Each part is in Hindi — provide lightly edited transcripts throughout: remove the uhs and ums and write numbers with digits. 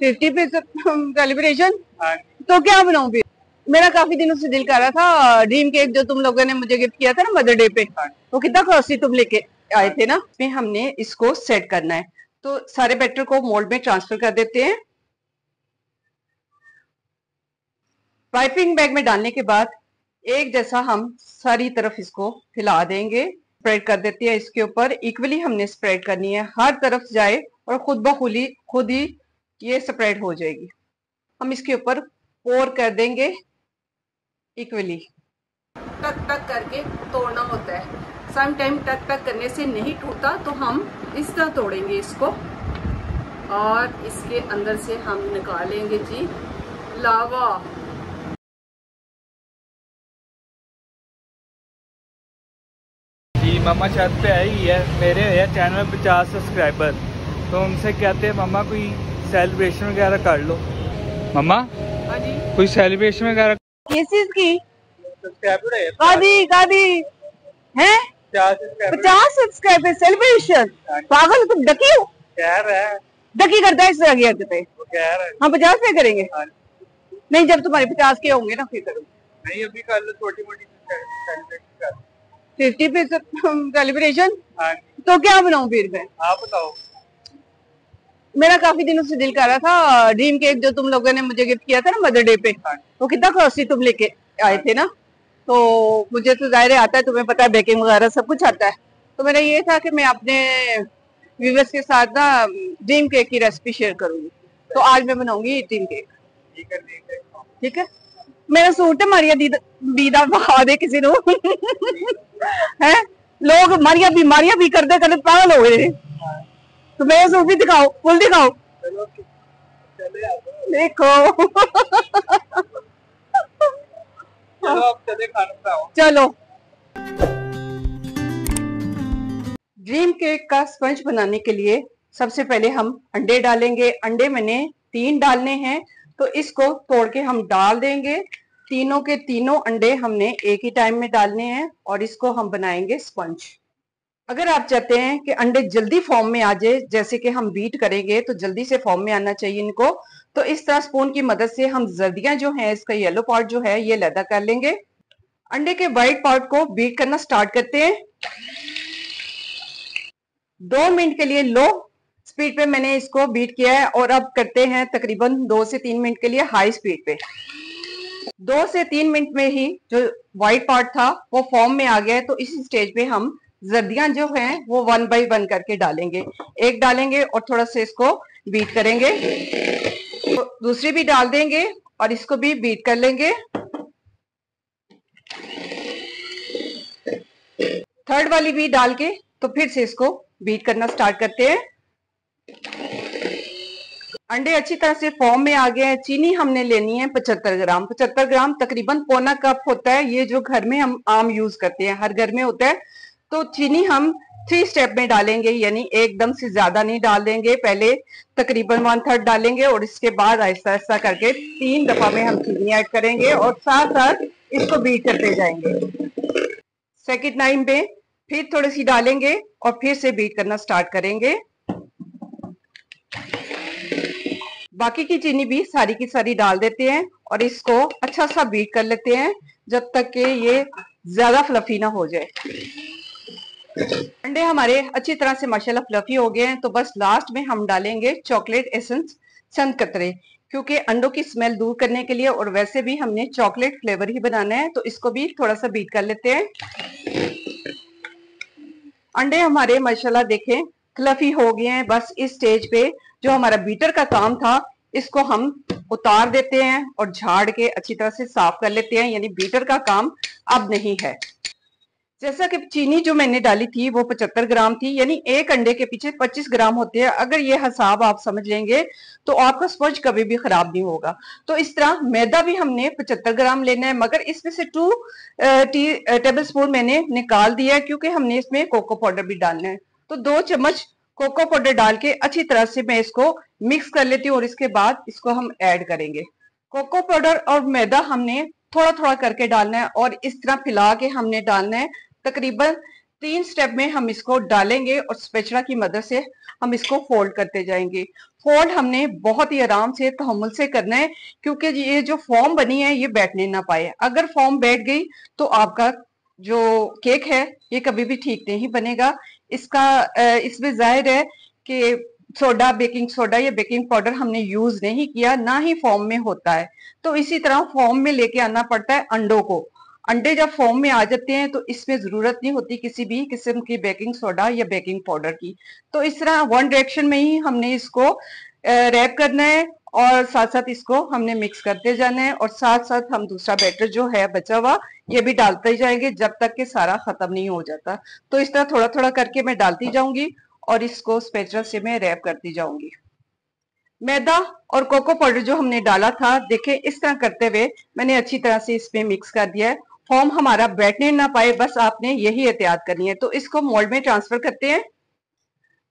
50% सेलिब्रेशन। तो क्या बनाऊं फिर? मेरा काफी दिनों से दिल कर रहा था ड्रीम केक जो तुम लोगों ने मुझे गिफ्ट किया था ना मदर डे पे, वो कितना कॉस्टली तुम लेके आए थे ना। इसमें हमने इसको सेट करना है, तो सारे बैटर को मोल्ड में ट्रांसफर कर देते हैं। पाइपिंग बैग में डालने के बाद एक जैसा हम सारी तरफ इसको फैला देंगे, स्प्रेड कर देते हैं। इसके ऊपर इक्वली हमने स्प्रेड करनी है, हर तरफ जाए और खुद ही ये स्प्रेड हो जाएगी। हम इसके ऊपर पोर कर देंगे इक्वली। टक टक करके तोड़ना होता है, सम टाइम टक टक करने से नहीं टूटता, तो हम इस तरह तोड़ेंगे इसको और इसके अंदर से हम निकालेंगे जी लावा। जी मामा छत पे आई है, मेरे है चैनल में 50 सब्सक्राइबर, तो उनसे कहते हैं मामा कोई सेलिब्रेशन वगैरह कर लो। मामा हाँ जी, कोई सेलिब्रेशन वगैरह किस चीज की? कादी है 50 सब्सक्राइबर सेलिब्रेशन। पागल तुम, डकी हो? डकी करता है इस तरह की। हम 50 पे करेंगे। नहीं, जब तुम्हारे 50 के होंगे ना फिर करूँगी। नहीं अभी कर लो, छोटी मोटी 50% सेलिब्रेशन। तो क्या बनाऊं फिर मैं? आप बताओ। मेरा काफी दिनों से दिल कर रहा था ड्रीम केक जो तुम लोगों ने मुझे गिफ्ट किया था ना मदर डे पे, वो कितना कॉस्टली तुम लेके आए थे ना। तो मुझे तो जाहिर आता है, तुम्हें पता है बेकिंग वगैरह सब कुछ आता है। तो मेरा ये था कि मैं अपने व्यूवर्स के साथ ना ड्रीम केक की रेसिपी शेयर करूंगी। तो आज मैं बनाऊंगी ड्रीम केक। ठीक है, मेरा सूट है मारिया दीदा बहा दे किसी को है। लोग मारिया भी करते करते पागल हो गए। तो मेरा सूट भी दिखाओ, फुल दिखाओ। देखो चलो। ड्रीम केक का स्पंज बनाने के लिए सबसे पहले हम अंडे डालेंगे। अंडे मैंने 3 डालने हैं, तो इसको तोड़ के हम डाल देंगे। तीनों के तीनों अंडे हमने एक ही टाइम में डालने हैं और इसको हम बनाएंगे स्पंज। अगर आप चाहते हैं कि अंडे जल्दी फॉर्म में आ जाए, जैसे कि हम बीट करेंगे तो जल्दी से फॉर्म में आना चाहिए इनको, तो इस तरह स्पून की मदद से हम जर्दियां जो है, इसका येलो पार्ट जो है ये लैदा कर लेंगे। अंडे के व्हाइट पार्ट को बीट करना स्टार्ट करते हैं। 2 मिनट के लिए लो स्पीड पे मैंने इसको बीट किया है, और अब करते हैं तकरीबन 2 से 3 मिनट के लिए हाई स्पीड पे। 2 से 3 मिनट में ही जो व्हाइट पार्ट था वो फॉर्म में आ गया है। तो इस स्टेज पे हम जर्दियां जो हैं वो 1 बाय 1 करके डालेंगे। एक डालेंगे और थोड़ा सा इसको बीट करेंगे, तो दूसरी भी डाल देंगे और इसको भी बीट कर लेंगे। थर्ड वाली भी डाल के तो फिर से इसको बीट करना स्टार्ट करते हैं। अंडे अच्छी तरह से फॉर्म में आ गए हैं। चीनी हमने लेनी है 75 ग्राम। 75 ग्राम तकरीबन पौना कप होता है, ये जो घर में हम आम यूज करते हैं, हर घर में होता है। तो चीनी हम 3 स्टेप में डालेंगे, यानी एकदम से ज्यादा नहीं डाल देंगे। पहले तकरीबन 1/3 डालेंगे और इसके बाद आहिस्ता आहिस्ता करके 3 दफा में हम चीनी ऐड करेंगे और साथ साथ इसको बीट करते जाएंगे। सेकंड टाइम पे फिर थोड़ी सी डालेंगे और फिर से बीट करना स्टार्ट करेंगे। बाकी की चीनी भी सारी की सारी डाल देते हैं और इसको अच्छा सा बीट कर लेते हैं जब तक कि ये ज्यादा फ्लफी ना हो जाए। अंडे हमारे अच्छी तरह से माशाल्लाह फ्लफी हो गए हैं, तो बस लास्ट में हम डालेंगे चॉकलेट एसेंस, चंद कतरे, क्योंकि अंडों की स्मेल दूर करने के लिए, और वैसे भी हमने चॉकलेट फ्लेवर ही बनाना है। तो इसको भी थोड़ा सा बीट कर लेते हैं। अंडे हमारे माशाल्लाह देखें फ्लफी हो गए हैं। बस इस स्टेज पे जो हमारा बीटर का काम था इसको हम उतार देते हैं और झाड़ के अच्छी तरह से साफ कर लेते हैं, यानी बीटर का काम अब नहीं है। जैसा कि चीनी जो मैंने डाली थी वो 75 ग्राम थी, यानी एक अंडे के पीछे 25 ग्राम होते हैं। अगर ये हिसाब आप समझ लेंगे तो आपका स्पंज कभी भी खराब नहीं होगा। तो इस तरह मैदा भी हमने 75 ग्राम लेना है, मगर इसमें से 2 टेबल स्पून मैंने निकाल दिया है, क्योंकि हमने इसमें कोको पाउडर भी डालना है। तो 2 चम्मच कोको पाउडर डाल के अच्छी तरह से मैं इसको मिक्स कर लेती हूँ और इसके बाद इसको हम ऐड करेंगे। कोको पाउडर और मैदा हमने थोड़ा थोड़ा करके डालना है और इस तरह फैला के हमने डालना है। तकरीबन 3 स्टेप में हम इसको डालेंगे और स्पैचुला की मदद से हम इसको फोल्ड करते जाएंगे। फोल्ड हमने बहुत ही आराम से तहम्मुल से करना है, क्योंकि ये जो फॉर्म बनी है ये बैठने ना पाए। अगर फॉर्म बैठ गई तो आपका जो केक है ये कभी भी ठीक नहीं बनेगा। इसमें जाहिर है कि सोडा, बेकिंग सोडा या बेकिंग पाउडर हमने यूज नहीं किया, ना ही फॉर्म में होता है। तो इसी तरह फॉर्म में लेके आना पड़ता है अंडों को। अंडे जब फॉर्म में आ जाते हैं तो इसमें जरूरत नहीं होती किसी भी किस्म की बेकिंग सोडा या बेकिंग पाउडर की। तो इस तरह वन डायरेक्शन में ही हमने इसको रैप करना है और साथ साथ इसको हमने मिक्स करते जाना है, और साथ साथ हम दूसरा बैटर जो है बचा हुआ ये भी डालते ही जाएंगे जब तक कि सारा खत्म नहीं हो जाता। तो इस तरह थोड़ा थोड़ा करके मैं डालती जाऊंगी और इसको स्पैचुला से मैं रैप करती जाऊंगी। मैदा और कोको पाउडर जो हमने डाला था, देखें इस तरह करते हुए मैंने अच्छी तरह से इसमें मिक्स कर दिया है। फॉर्म हमारा बैठने ना पाए, बस आपने यही एहतियात करनी है। तो इसको मोल्ड में ट्रांसफर करते हैं,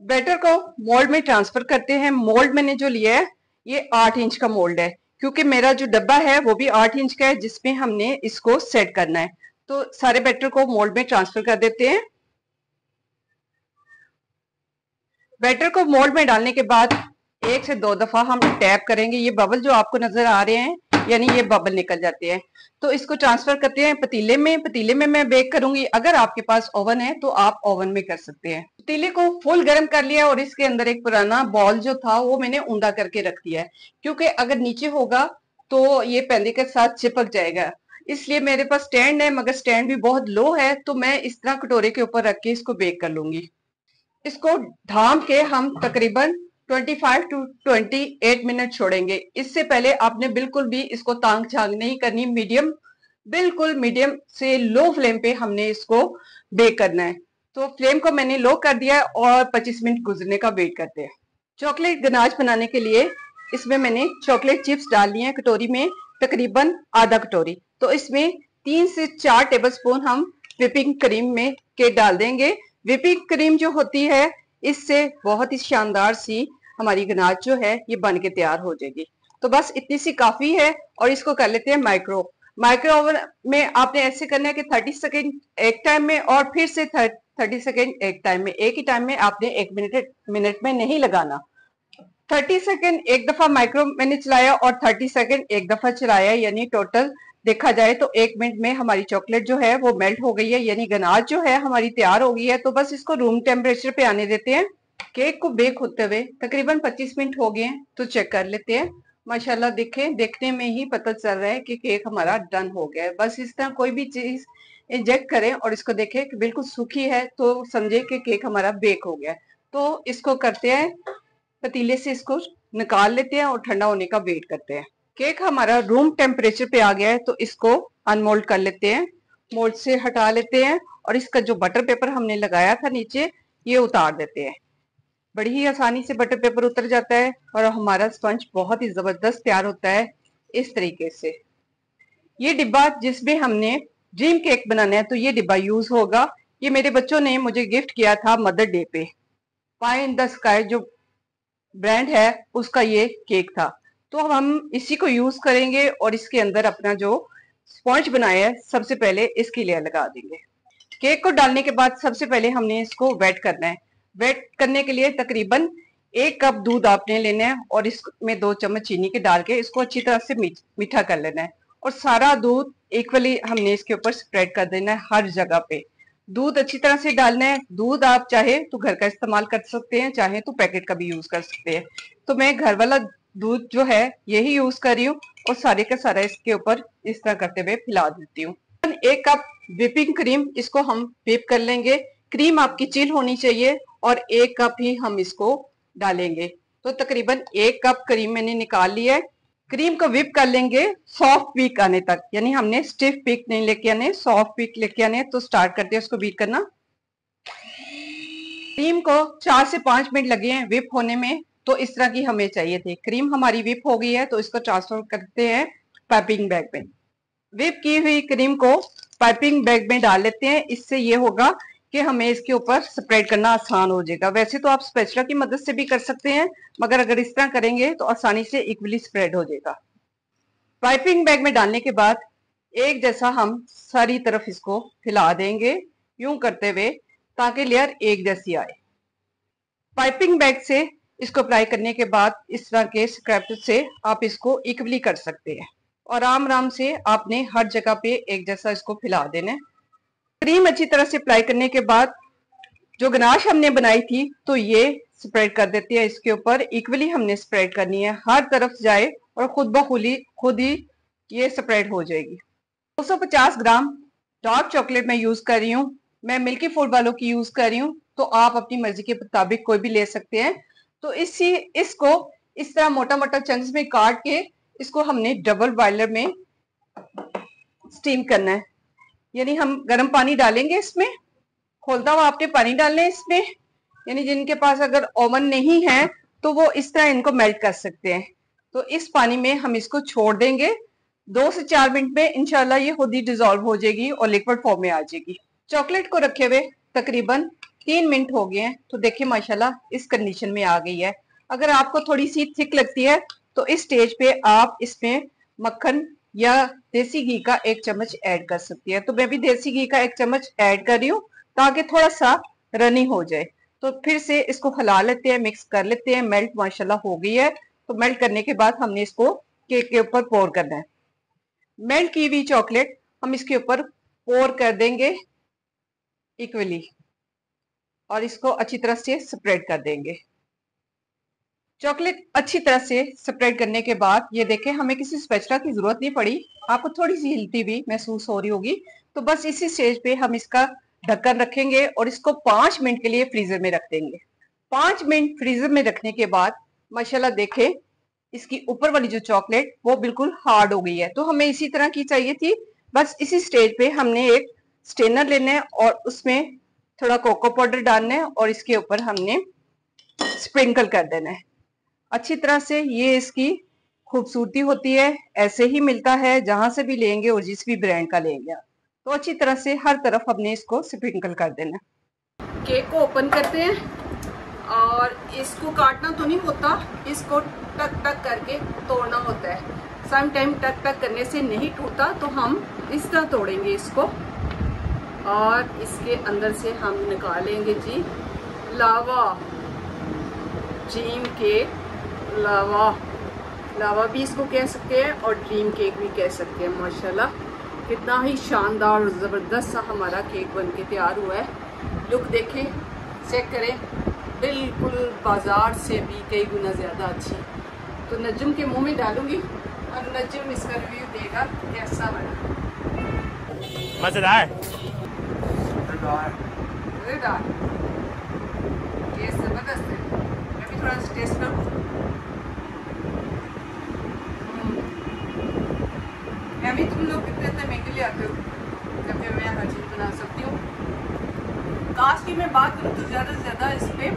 बैटर को मोल्ड में ट्रांसफर करते हैं। मोल्ड मैंने जो लिया है ये 8 इंच का मोल्ड है, क्योंकि मेरा जो डब्बा है वो भी 8 इंच का है जिसमें हमने इसको सेट करना है। तो सारे बैटर को मोल्ड में ट्रांसफर कर देते हैं। बैटर को मोल्ड में डालने के बाद 1 से 2 दफा हम टैप करेंगे। ये बबल जो आपको नजर आ रहे हैं, यानी ये बबल निकल जाते हैं। तो इसको ट्रांसफर करते हैं पतीले में। पतीले में मैं बेक करूंगी, अगर आपके पास ओवन है तो आप ओवन में कर सकते हैं। पतीले को फुल गर्म कर लिया और इसके अंदर एक पुराना बॉल जो था वो मैंने ऊंधा करके रख दिया है, क्योंकि अगर नीचे होगा तो ये पैंदे के साथ चिपक जाएगा। इसलिए मेरे पास स्टैंड है, मगर स्टैंड भी बहुत लो है, तो मैं इस तरह कटोरे के ऊपर रख के इसको बेक कर लूंगी। इसको ढाम के हम तकरीबन 25 टू 28 मिनट छोड़ेंगे। इससे पहले आपने बिल्कुल भी इसको तांग झांग नहीं करनी, बिल्कुल मीडियम से लो फ्लेम पे हमने इसको बेक करना है। तो फ्लेम को मैंने लो कर दिया है और 25 मिनट गुजरने का वेट करते हैं। चॉकलेट गनाश बनाने के लिए इसमें मैंने चॉकलेट चिप्स डाल लिए हैं कटोरी में, तकरीबन आधा कटोरी। तो इसमें 3 से 4 टेबलस्पून हम व्हिपिंग क्रीम में के डाल देंगे। व्हिपिंग क्रीम जो होती है इससे बहुत ही शानदार सी हमारी गनाश जो है ये बन के तैयार हो जाएगी। तो बस इतनी सी काफी है और इसको कर लेते हैं माइक्रो ओवन में। आपने ऐसे करना है कि 30 सेकेंड एक टाइम में और फिर से 30 सेकेंड एक टाइम में, एक ही टाइम में आपने 1 मिनट में नहीं लगाना। 30 सेकेंड एक दफा माइक्रो मैंने चलाया और 30 सेकेंड एक दफा चलाया, यानी टोटल देखा जाए तो 1 मिनट में हमारी चॉकलेट जो है वो मेल्ट हो गई है, यानी गनाश जो है हमारी तैयार हो गई है। तो बस इसको रूम टेम्परेचर पे आने देते हैं। केक को बेक होते हुए तकरीबन 25 मिनट हो गए हैं, तो चेक कर लेते हैं। माशाल्लाह देखें, देखने में ही पता चल रहा है कि केक हमारा डन हो गया है। बस इस तरह कोई भी चीज इंजेक्ट करें और इसको देखें कि बिल्कुल सूखी है तो समझे कि केक हमारा बेक हो गया है। तो इसको करते हैं, पतीले से इसको निकाल लेते हैं और ठंडा होने का वेट करते हैं। केक हमारा रूम टेम्परेचर पे आ गया है, तो इसको अनमोल्ड कर लेते हैं, मोल्ड से हटा लेते हैं और इसका जो बटर पेपर हमने लगाया था नीचे ये उतार देते हैं। बड़ी ही आसानी से बटर पेपर उतर जाता है और हमारा स्पंज बहुत ही जबरदस्त तैयार होता है इस तरीके से। ये डिब्बा जिसमें हमने ड्रीम केक बनाना है तो ये डिब्बा यूज होगा। ये मेरे बच्चों ने मुझे गिफ्ट किया था मदर डे पे। पाई इन द स्काई जो ब्रांड है उसका ये केक था, तो हम इसी को यूज करेंगे और इसके अंदर अपना जो स्पॉन्ज बनाया है सबसे पहले इसकी लेयर लगा देंगे। केक को डालने के बाद सबसे पहले हमने इसको वेट करना है। वेट करने के लिए तकरीबन 1 कप दूध आपने लेना है और इसमें 2 चम्मच चीनी के डाल के इसको अच्छी तरह से मीठा कर लेना है और सारा दूध इक्वली हमने इसके ऊपर स्प्रेड कर देना है हर जगह पे। दूध अच्छी तरह से डालना है। दूध आप चाहे तो घर का इस्तेमाल कर सकते हैं, चाहे तो पैकेट का भी यूज कर सकते हैं। तो मैं घर वाला दूध जो है यही यूज कर रही हूँ और सारे का सारा इसके ऊपर इस तरह करते हुए पिला देती हूँ। 1 कप व्हिपिंग क्रीम, इसको हम व्हिप कर लेंगे। क्रीम आपकी चिल होनी चाहिए और 1 कप ही हम इसको डालेंगे। तो तकरीबन 1 कप क्रीम मैंने निकाल लिया है। क्रीम को व्हिप कर लेंगे सॉफ्ट पीक आने तक, यानी हमने स्टिफ पीक नहीं लेके आने, सॉफ्ट पीक लेके आने। तो स्टार्ट करते हैं उसको बीट करना। क्रीम को 4 से 5 मिनट लगे हैं व्हिप होने में, तो इस तरह की हमें चाहिए थी। क्रीम हमारी व्हिप हो गई है तो इसको ट्रांसफर करते हैं पाइपिंग बैग में। व्हिप की हुई क्रीम को पाइपिंग बैग में डाल लेते हैं। इससे ये होगा कि हमें इसके ऊपर स्प्रेड करना आसान हो जाएगा। वैसे तो आप स्पैचुला की मदद से भी कर सकते हैं, मगर अगर इस तरह करेंगे तो आसानी से इक्वली स्प्रेड हो जाएगा। पाइपिंग बैग में डालने के बाद एक जैसा हम सारी तरफ इसको फैला देंगे यूं करते हुए, ताकि लेयर एक जैसी आए। पाइपिंग बैग से इसको अप्लाई करने के बाद इस तरह के स्क्रैप से आप इसको इक्वली कर सकते हैं और आराम आराम से आपने हर जगह पे एक जैसा इसको फैला देना है। क्रीम अच्छी तरह से अप्लाई करने के बाद जो गनाश हमने बनाई थी तो ये स्प्रेड कर देते हैं इसके ऊपर। इक्वली हमने स्प्रेड करनी है, हर तरफ जाए और खुद ही ये स्प्रेड हो जाएगी। 250 ग्राम डार्क चॉकलेट मैं यूज कर रही हूँ, मैं मिल्की फूड वालों की यूज कर रही हूँ, तो आप अपनी मर्जी के मुताबिक कोई भी ले सकते हैं। तो इसको इस तरह मोटा मोटा चंक्स में काट के इसको हमने डबल बॉयलर में स्टीम करना है। यानी हम गर्म पानी डालेंगे, इसमें खोलता हुआ आपने पानी डालना है इसमें। यानी जिनके पास अगर ओवन नहीं है तो वो इस तरह इनको मेल्ट कर सकते हैं। तो इस पानी में हम इसको छोड़ देंगे 2 से 4 मिनट में, इंशाल्लाह ये खुद ही डिजोल्व हो जाएगी और लिक्विड फॉर्म में आ जाएगी। चॉकलेट को रखे हुए तकरीबन 3 मिनट हो गए हैं, तो देखिए माशाल्लाह इस कंडीशन में आ गई है। अगर आपको थोड़ी सी थिक लगती है तो इस स्टेज पे आप इसमें मक्खन या देसी घी का 1 चम्मच ऐड कर सकती है। तो मैं भी देसी घी का 1 चम्मच ऐड कर रही हूँ ताकि थोड़ा सा रनी हो जाए। तो फिर से इसको हिला लेते हैं, मिक्स कर लेते हैं। मेल्ट माशाल्लाह हो गई है। तो मेल्ट करने के बाद हमने इसको केक के ऊपर पोर करना है। मेल्ट की हुई चॉकलेट हम इसके ऊपर पोर कर देंगे इक्वली और इसको अच्छी तरह से स्प्रेड कर देंगे। चॉकलेट अच्छी तरह से स्प्रेड करने के बाद ये देखें, हमें किसी स्पैचुला की जरूरत नहीं पड़ी। आपको थोड़ी सी हिलती भी महसूस हो रही होगी। तो बस इसी स्टेज पे हम इसका ढक्कन रखेंगे और इसको 5 मिनट के लिए फ्रीजर में रख देंगे। 5 मिनट फ्रीजर में रखने के बाद माशाल्लाह देखें इसकी ऊपर वाली जो चॉकलेट वो बिल्कुल हार्ड हो गई है। तो हमें इसी तरह की चाहिए थी। बस इसी स्टेज पे हमने एक स्टेनर लेना है और उसमें थोड़ा कोको पाउडर डालना है और इसके ऊपर हमने स्प्रिंकल कर देना है अच्छी तरह से। ये इसकी खूबसूरती होती है, ऐसे ही मिलता है जहां से भी लेंगे और जिस भी ब्रांड का लेंगे। तो अच्छी तरह से हर तरफ हमने इसको स्प्रिंकल कर देना है। केक को ओपन करते हैं और इसको काटना तो नहीं होता, इसको टक टक करके तोड़ना होता है। सम टाइम टक टक करने से नहीं टूटता, तो हम इस तरह तोड़ेंगे इसको और इसके अंदर से हम निकालेंगे जी लावा, ड्रीम केक लावा भी इसको कह सकते हैं और ड्रीम केक भी कह सकते हैं। माशाल्लाह कितना ही शानदार और ज़बरदस्त सा हमारा केक बन के तैयार हुआ है। लुक देखें, चेक करें, बिल्कुल बाजार से भी कई गुना ज़्यादा अच्छी। तो नजम के मुंह में डालूंगी और नजम इसका रिव्यू देगा कैसा बना। मज़ेदार, मज़ेदार, ये ज़बरदस्त है। मैं भी थोड़ा टेस्ट करूँ। मैं भी तुम लोग कितने महंगे ले आते हो जब मैं हर चीज़ बना सकती हूँ। कास्ट की मैं बात करूँ तो ज़्यादा से ज़्यादा इस पर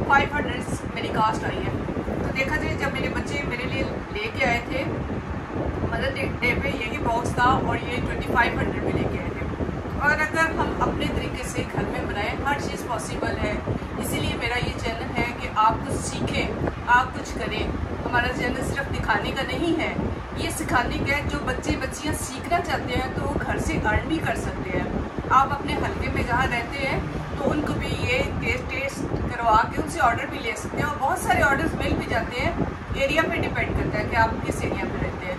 500 मेरी कास्ट आई है। तो देखा जाए जब मेरे बच्चे मेरे लिए लेके आए थे मदर डे पे, यही बॉक्स था और ये 2500 में लेके आए थे। और अगर हम अपने तरीके से घर में बनाएं, हर चीज़ पॉसिबल है। इसीलिए मेरा ये चैनल है कि आप कुछ सीखें, आप कुछ करें। हमारा चैनल सिर्फ दिखाने का नहीं है, ये सिखाने का है। जो बच्चे बच्चियाँ सीखना चाहते हैं तो वो घर से अर्न भी कर सकते हैं। आप अपने हल्के में जहाँ रहते हैं तो उनको भी ये टेस्ट करवा के उनसे ऑर्डर भी ले सकते हैं और बहुत सारे ऑर्डर्स मिल भी जाते हैं। एरिया पे डिपेंड करता है कि आप किस एरिया पे रहते हैं।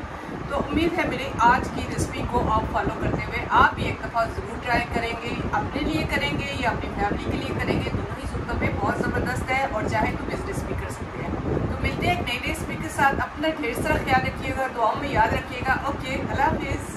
तो उम्मीद है मेरी आज की रेसिपी को आप फॉलो करते हुए आप भी एक दफ़ा ज़रूर ट्राई करेंगे। अपने लिए करेंगे या अपनी फैमिली के लिए करेंगे, दोनों ही सूरतों में बहुत ज़बरदस्त है और चाहे तो बिजनेस भी कर सकते हैं। तो मिलते हैं एक नई रेसिपी के साथ। अपना ढेर सारा ख्याल रखिएगा, दुआओं में याद रखिएगा। ओके, अल्लाह हाफिज़।